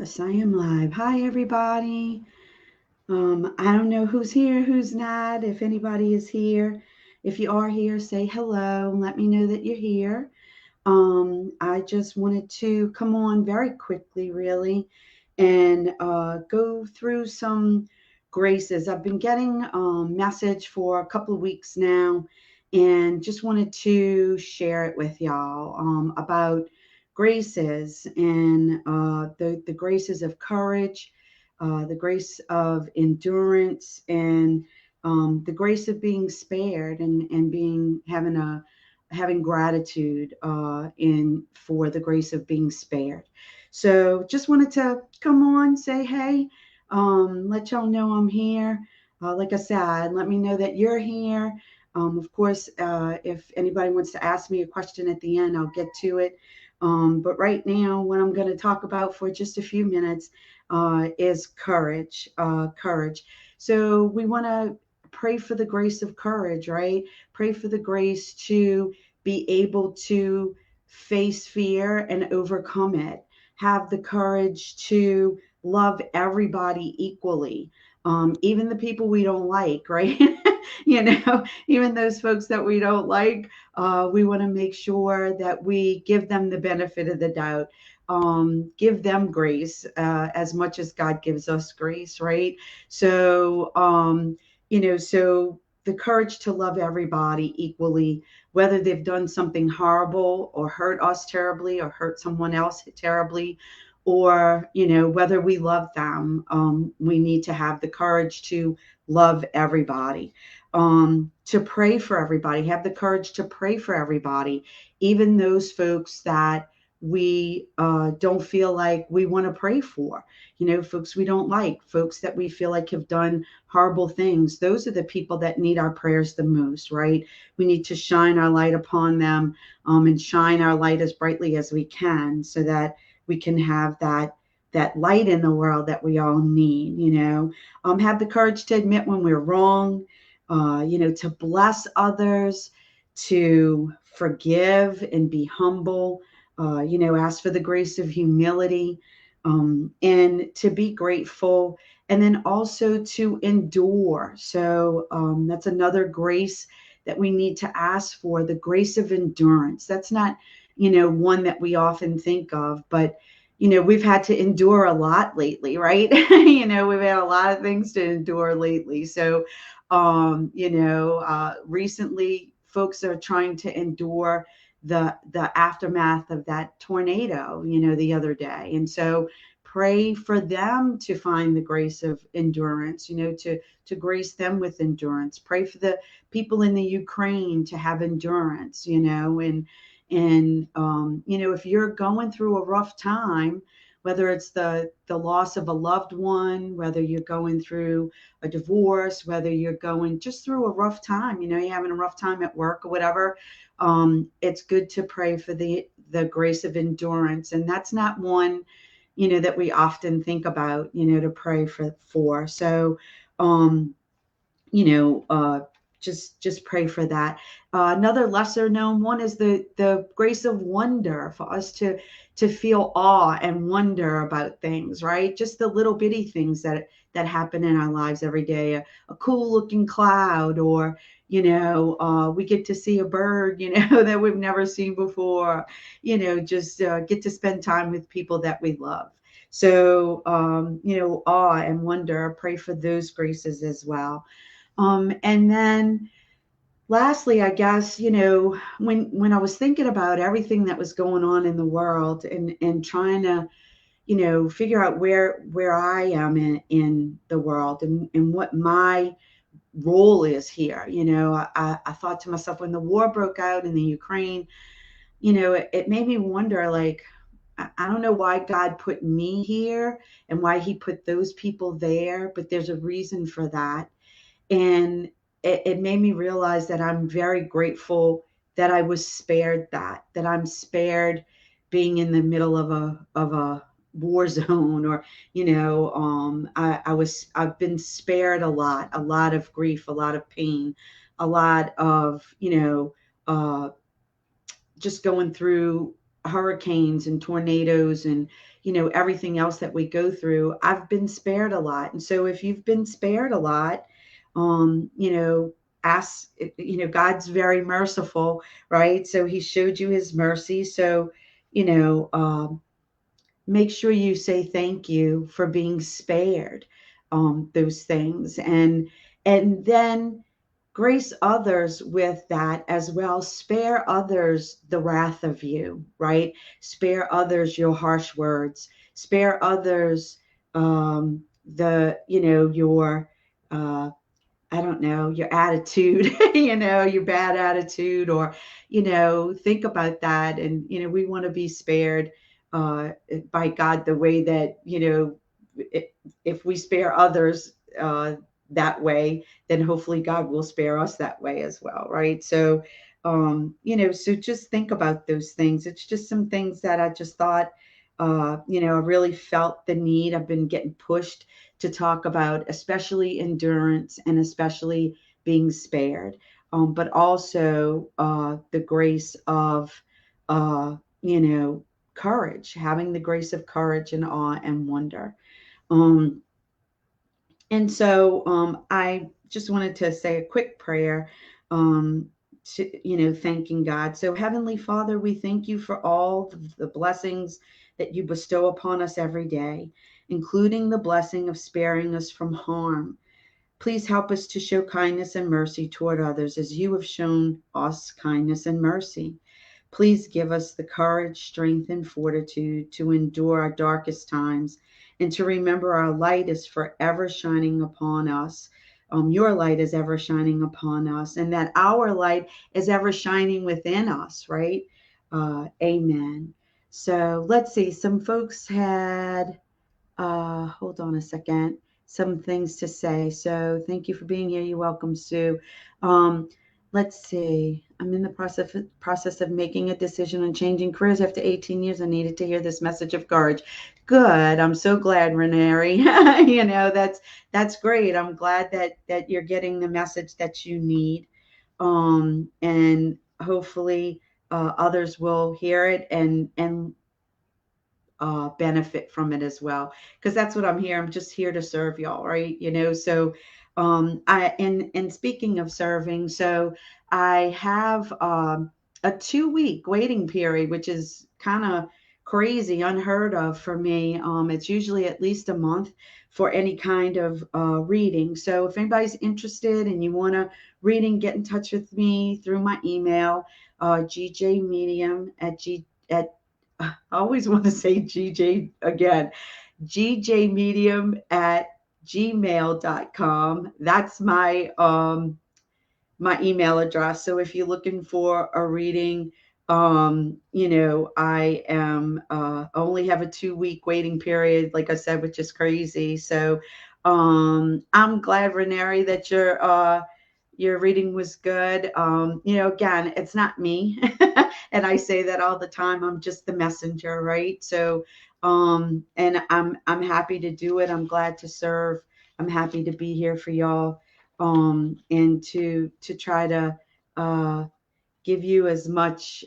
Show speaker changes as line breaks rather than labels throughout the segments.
Yes, I am live. Hi, everybody. I don't know who's here, who's not, if anybody is here. If you are here, say hello and let me know that you're here. I just wanted to come on very quickly, really, and go through some graces. I've been getting a message for a couple of weeks now, and just wanted to share it with y'all about graces and the graces of courage, the grace of endurance, and the grace of being spared and being having gratitude in for the grace of being spared. So just wanted to come on, say hey, let y'all know I'm here. Like I said, let me know that you're here. Of course, if anybody wants to ask me a question at the end, I'll get to it. But right now, what I'm going to talk about for just a few minutes is courage. Courage. So we want to pray for the grace of courage, right? Pray for the grace to be able to face fear and overcome it. Have the courage to love everybody equally, even the people we don't like, right? Even those folks that we don't like, we want to make sure that we give them the benefit of the doubt. Give them grace as much as God gives us grace, right? So, so the courage to love everybody equally, whether they've done something horrible or hurt us terribly or hurt someone else terribly, or whether we love them. We need to have the courage to love everybody, to pray for everybody, have the courage to pray for everybody, even those folks that we don't feel like we want to pray for, folks we don't like, folks that we feel like have done horrible things. Those are the people that need our prayers the most, right? We need to shine our light upon them, and shine our light as brightly as we can, so that we can have that light in the world that we all need. Have the courage to admit when we're wrong, to bless others, to forgive and be humble, ask for the grace of humility, and to be grateful, and then also to endure. So that's another grace that we need to ask for, the grace of endurance. That's not, one that we often think of, but we've had to endure a lot lately, right? We've had a lot of things to endure lately. So, recently folks are trying to endure the aftermath of that tornado, the other day. And so pray for them to find the grace of endurance, to grace them with endurance. Pray for the people in the Ukraine to have endurance, if you're going through a rough time, whether it's the loss of a loved one, whether you're going through a divorce, whether you're going just through a rough time, you're having a rough time at work or whatever, it's good to pray for the grace of endurance. And that's not one, that we often think about, to pray for. So, um, you know, uh, just pray for that. Another lesser known one is the grace of wonder, for us to feel awe and wonder about things, right? Just the little bitty things that happen in our lives every day. A cool looking cloud, or we get to see a bird, that we've never seen before. Just get to spend time with people that we love. So, awe and wonder. Pray for those graces as well. And then lastly, I guess, when I was thinking about everything that was going on in the world, and trying to, figure out where I am in the world, and what my role is here. I thought to myself, when the war broke out in the Ukraine, it made me wonder, like, I don't know why God put me here and why he put those people there, but there's a reason for that. And it made me realize that I'm very grateful that I was spared that I'm spared being in the middle of a war zone, or I've been spared a lot of grief, a lot of pain, a lot of just going through hurricanes and tornadoes and, everything else that we go through, I've been spared a lot. And so if you've been spared a lot, ask, God's very merciful, right? So he showed you his mercy. So, you know, make sure you say thank you for being spared those things, and then grace others with that as well. Spare others the wrath of you, right? Spare others your harsh words. Spare others your I don't know, your attitude, your bad attitude, or, think about that. And, we want to be spared by God the way that, if we spare others that way, then hopefully God will spare us that way as well, right? So, so just think about those things. It's just some things that I just thought, I really felt the need. I've been getting pushed to talk about, especially endurance and especially being spared, but also the grace of, courage, having the grace of courage and awe and wonder. Um, and so I just wanted to say a quick prayer, um, thanking God. So, Heavenly Father, we thank you for all the blessings that you bestow upon us every day, including the blessing of sparing us from harm. Please help us to show kindness and mercy toward others as you have shown us kindness and mercy. Please give us the courage, strength, and fortitude to endure our darkest times and to remember our light is forever shining upon us. Your light is ever shining upon us, and that our light is ever shining within us, right? Amen. So let's see. Some folks had, hold on a second, some things to say. So thank you for being here. You're welcome, Sue. Um, let's see. I'm in the process of making a decision on changing careers after 18 years. I needed to hear this message of courage. Good. I'm so glad, Renee. That's great. I'm glad that you're getting the message that you need. And hopefully others will hear it and benefit from it as well, because that's what I'm here. I'm just here to serve y'all, right? So I and speaking of serving, so I have a 2 week waiting period, which is kind of crazy, unheard of for me. It's usually at least a month for any kind of reading. So if anybody's interested and you want to reading, get in touch with me through my email, gjmedium at I always want to say GJ again, gjmedium at gmail.com. That's my email address. So if you're looking for a reading, I am only have a 2 week waiting period, like I said, which is crazy. So I'm glad, Renee, that your reading was good. Again, it's not me. And I say that all the time. I'm just the messenger, right? So, and I'm happy to do it. I'm glad to serve. I'm happy to be here for y'all, and to try to give you as much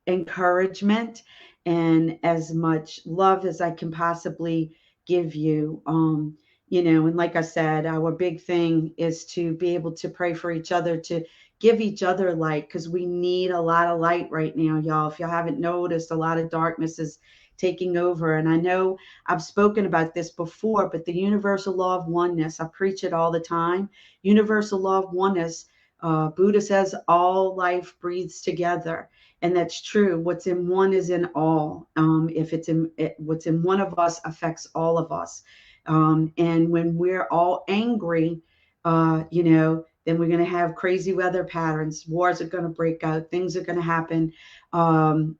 encouragement and as much love as I can possibly give you. And like I said, our big thing is to be able to pray for each other, to give each other light, because we need a lot of light right now, y'all. If y'all haven't noticed, a lot of darkness is taking over. And I know I've spoken about this before, but the universal law of oneness, I preach it all the time. Universal law of oneness, Buddha says all life breathes together, and that's true. What's in one is in all. If what's in one of us affects all of us. And when we're all angry, then we're going to have crazy weather patterns. Wars are going to break out. Things are going to happen. When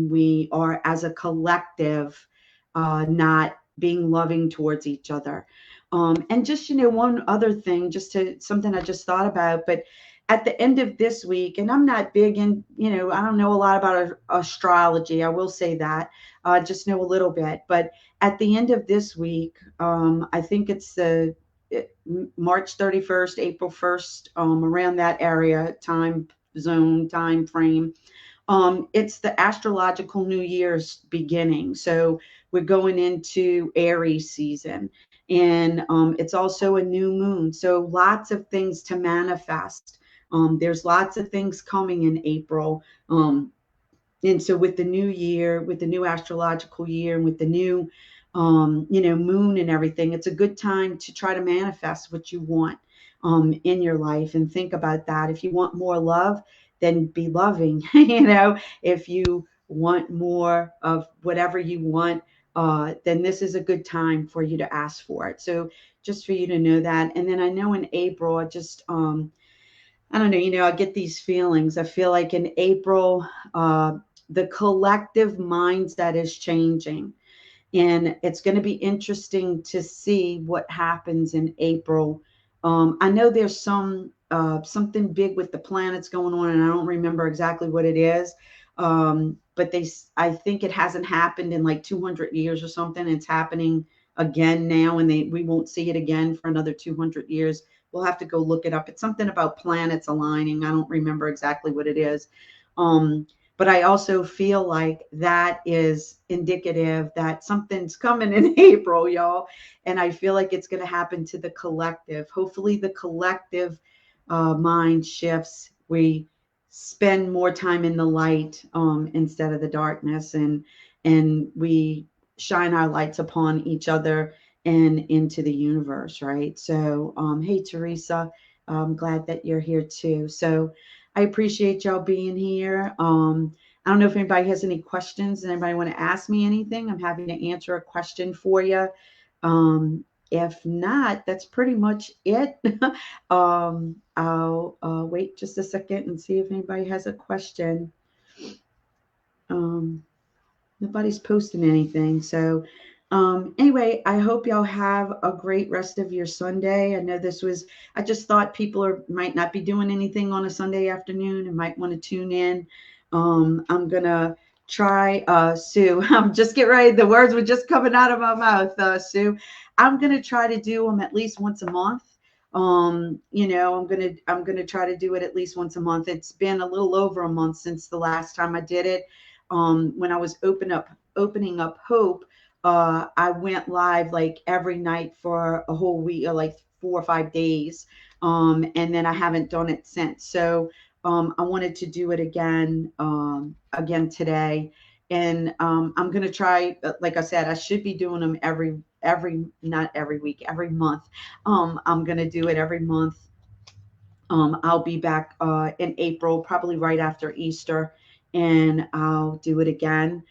we are as a collective, not being loving towards each other. And just, one other thing, something I just thought about, but at the end of this week, and I'm not big in, I don't know a lot about astrology. I will say that. I just know a little bit. But at the end of this week, I think it's the March 31st, April 1st, around that area, time zone, time frame. It's the astrological New Year's beginning. So we're going into Aries season, and it's also a new moon. So lots of things to manifest. There's lots of things coming in April. And so with the new year, with the new astrological year, and with the new, moon and everything, it's a good time to try to manifest what you want in your life, and think about that. If you want more love, then be loving. If you want more of whatever you want, then this is a good time for you to ask for it. So just for you to know that. And then I know in April, I don't know, I get these feelings. I feel like in April, the collective mindset is changing. And it's going to be interesting to see what happens in April. I know there's something big with the planets going on, and I don't remember exactly what it is. But I think it hasn't happened in like 200 years or something. It's happening again now, and we won't see it again for another 200 years. We'll have to go look it up. It's something about planets aligning. I don't remember exactly what it is. But I also feel like that is indicative that something's coming in April, y'all. And I feel like it's going to happen to the collective. Hopefully, the collective mind shifts. We spend more time in the light instead of the darkness, and we shine our lights upon each other and into the universe, right? So, hey, Teresa, I'm glad that you're here too. So, I appreciate y'all being here. I don't know if anybody has any questions and anybody want to ask me anything. I'm happy to answer a question for you. If not, that's pretty much it. I'll wait just a second and see if anybody has a question. Nobody's posting anything. So anyway, I hope y'all have a great rest of your Sunday. I know I just thought people might not be doing anything on a Sunday afternoon and might want to tune in. I'm going to try, Sue, I'm just getting ready. The words were just coming out of my mouth, Sue. I'm going to try to do them at least once a month. I'm going to try to do it at least once a month. It's been a little over a month since the last time I did it. When I was opening up Hope, I went live like every night for a whole week, or like 4 or 5 days. And then I haven't done it since. So I wanted to do it again today. And I'm going to try, like I said, I should be doing them not every week, every month. I'm going to do it every month. I'll be back in April, probably right after Easter, and I'll do it again.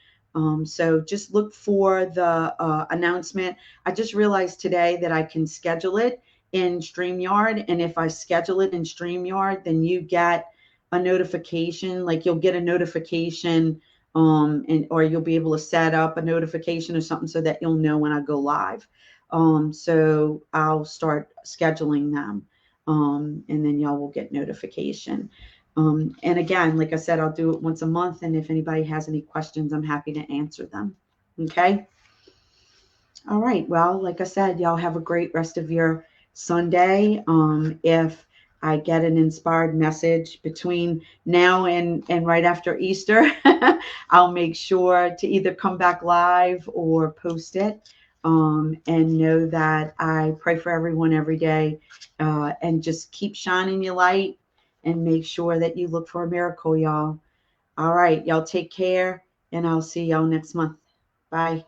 So just look for the announcement. I just realized today that I can schedule it in StreamYard. And if I schedule it in StreamYard, then you get a notification, like you'll get a notification, or you'll be able to set up a notification or something so that you'll know when I go live. So I'll start scheduling them. And then y'all will get notification. And again, like I said, I'll do it once a month. And if anybody has any questions, I'm happy to answer them. Okay. All right. Well, like I said, y'all have a great rest of your Sunday. If I get an inspired message between now and right after Easter, I'll make sure to either come back live or post it. And know that I pray for everyone every day, and just keep shining your light and make sure that you look for a miracle, y'all. All right. Y'all take care, and I'll see y'all next month. Bye.